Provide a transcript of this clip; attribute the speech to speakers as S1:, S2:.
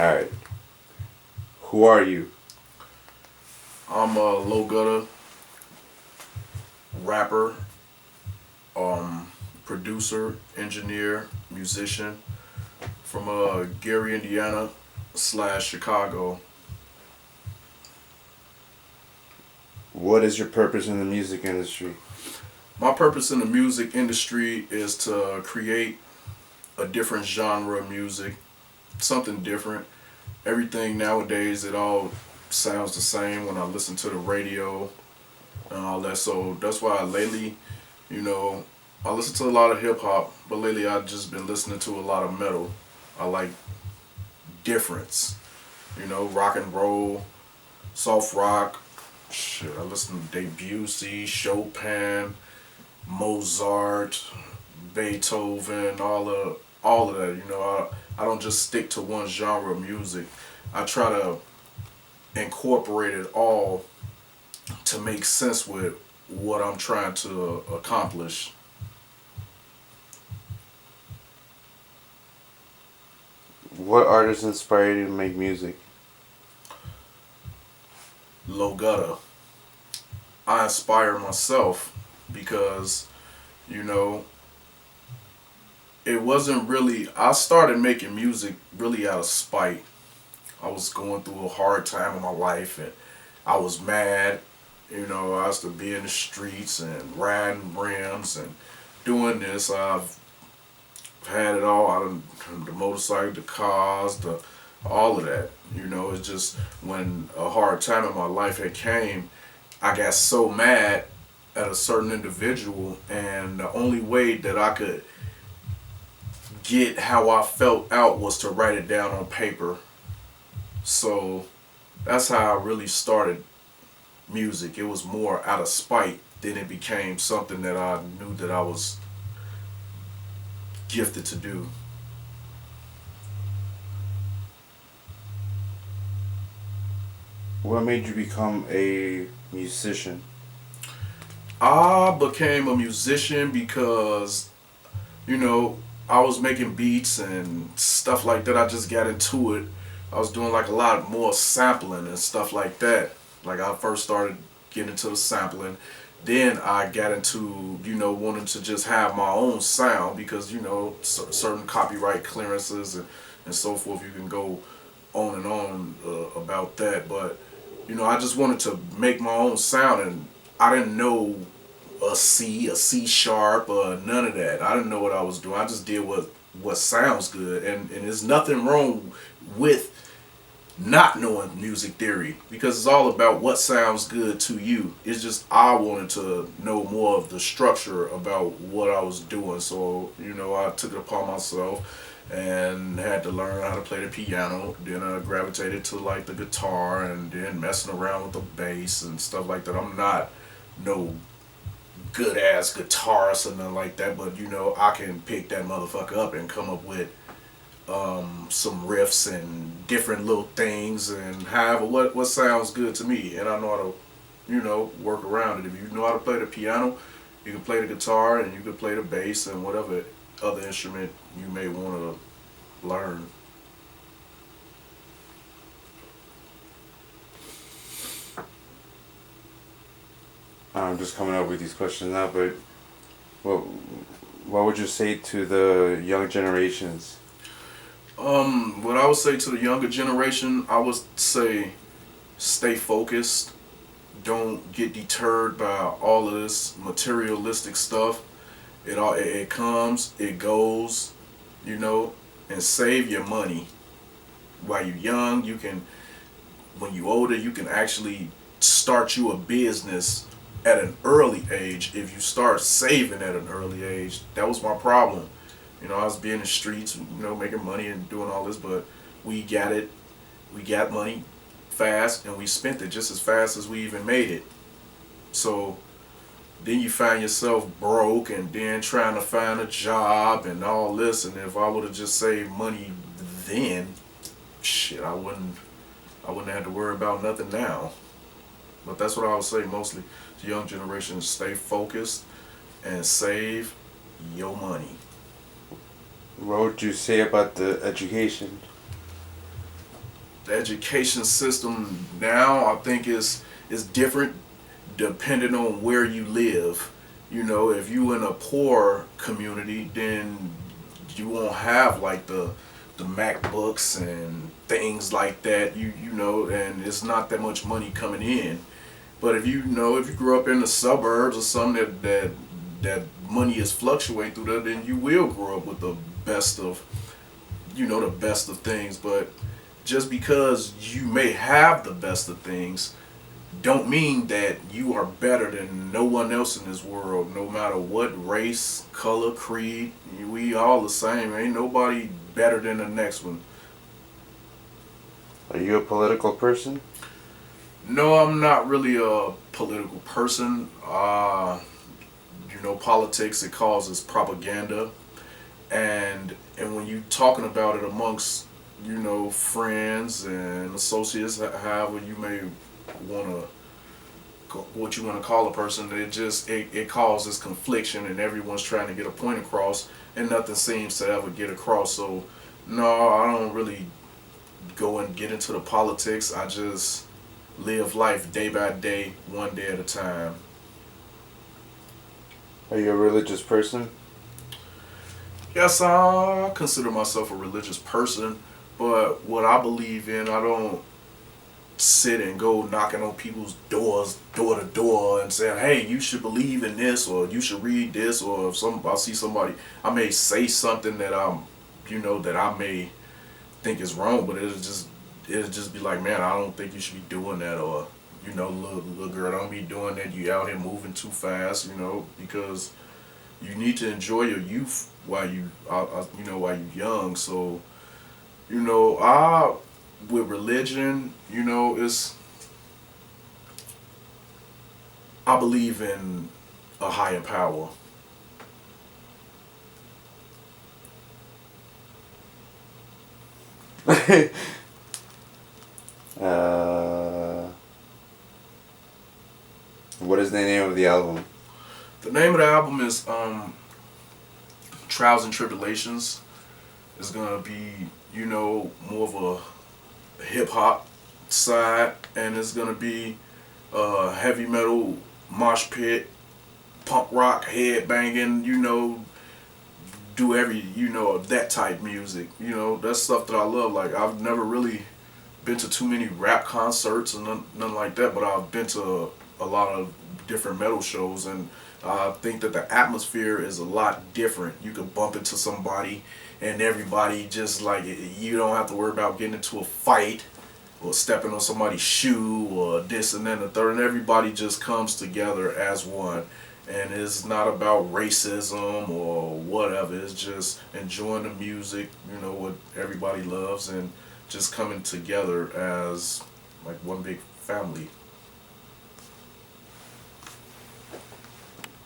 S1: All right. Who are you?
S2: I'm a low gutter rapper, um, producer, engineer, musician from Gary, Indiana / Chicago.
S1: What is your purpose in the music industry?
S2: My purpose in the music industry is to create a different genre of music, something different. Everything nowadays, it all sounds the same when I listen to the radio and all that. So that's why lately, you know, I listen to a lot of hip hop, but lately I've just been listening to a lot of metal. I like difference, rock and roll, soft rock. Shit, I listen to Debussy, Chopin, Mozart, Beethoven, all of that. I don't just stick to one genre of music. I try to incorporate it all to make sense with what I'm trying to accomplish.
S1: What artists inspire you to make music?
S2: Low gutter. I inspire myself because you know it wasn't really. I started making music really out of spite. I was going through a hard time in my life and I was mad. I used to be in the streets and riding rims and doing this. I've had it all. The motorcycle, the cars, the all of that. It's just when a hard time in my life had came, I got so mad at a certain individual, and the only way that I could get how I felt out was to write it down on paper. So that's how I really started music. It was more out of spite. Then it became something that I knew that I was gifted to do.
S1: What made you become a musician?
S2: I became a musician because, you know, I was making beats and stuff like that. I just got into it. I was doing like a lot more sampling and stuff like that. Like I first started getting into the sampling. Then I got into, wanting to just have my own sound because, certain copyright clearances and so forth. You can go on and on about that. But, I just wanted to make my own sound, and I didn't know a C sharp, none of that. I didn't know what I was doing. I just did what sounds good, and there's nothing wrong with not knowing music theory because it's all about what sounds good to you. It's just I wanted to know more of the structure about what I was doing, so I took it upon myself and had to learn how to play the piano. Then I gravitated to like the guitar and then messing around with the bass and stuff like that. I'm not no good ass guitarist or nothing like that, but I can pick that motherfucker up and come up with some riffs and different little things and however what sounds good to me, and I know how to work around it. If you know how to play the piano, you can play the guitar and you can play the bass and whatever other instrument you may want to learn.
S1: I'm just coming up with these questions now, but what what would you say to the young generations?
S2: What I would say to the younger generation, I would say stay focused. Don't get deterred by all of this materialistic stuff. It comes, it goes, you know, and save your money. While you're young, you can when you're older, you can actually start you a business at an early age if you start saving at an early age. That was my problem. I was being in the streets, making money and doing all this, but we got it. We got money fast and we spent it just as fast as we even made it. So then you find yourself broke and then trying to find a job and all this. And if I would have just saved money then, shit, I wouldn't have to worry about nothing now. But that's what I would say mostly to young generation: stay focused and save your money.
S1: What would you say about the education?
S2: The education system now, I think, is different depending on where you live. You know, if you in a poor community, then you won't have like the MacBooks and things like that. You know, and it's not that much money coming in. But if you grew up in the suburbs or something that money is fluctuating through there, then you will grow up with the best of the best of things. But just because you may have the best of things, don't mean that you are better than no one else in this world, no matter what race, color, creed. We all the same. Ain't nobody better than the next one.
S1: Are you a political person?
S2: No, I'm not really a political person. Politics, it causes propaganda, and when you talking about it amongst friends and associates, however you may want to what you want to call a person, it causes confliction, and everyone's trying to get a point across, and nothing seems to ever get across. So no, I don't really go and get into the politics. I just live life day by day, one day at a time.
S1: Are you a religious person?
S2: Yes, I consider myself a religious person, but what I believe in, I don't sit and go knocking on people's doors, door to door, and saying, "Hey, you should believe in this, or you should read this," or if I see somebody, I may say something that that I may think is wrong, but it'll just be like, "Man, I don't think you should be doing that," or little girl, don't be doing that. You out here moving too fast, because you need to enjoy your youth while you young. So, I with religion, it's I believe in a higher power.
S1: uh, what is the name of the album?
S2: The name of the album is Trials and Tribulations. It's gonna be more of a hip hop side, and it's gonna be heavy metal, mosh pit, punk rock, head banging. Do every that type music. That's stuff that I love. Like, I've never really been to too many rap concerts and none like that, but I've been to a lot of different metal shows, and I think that the atmosphere is a lot different. You can bump into somebody, and everybody just like, you don't have to worry about getting into a fight or stepping on somebody's shoe or this and then the third, and everybody just comes together as one. And it's not about racism or whatever. It's just enjoying the music, what everybody loves, and just coming together as like one big family.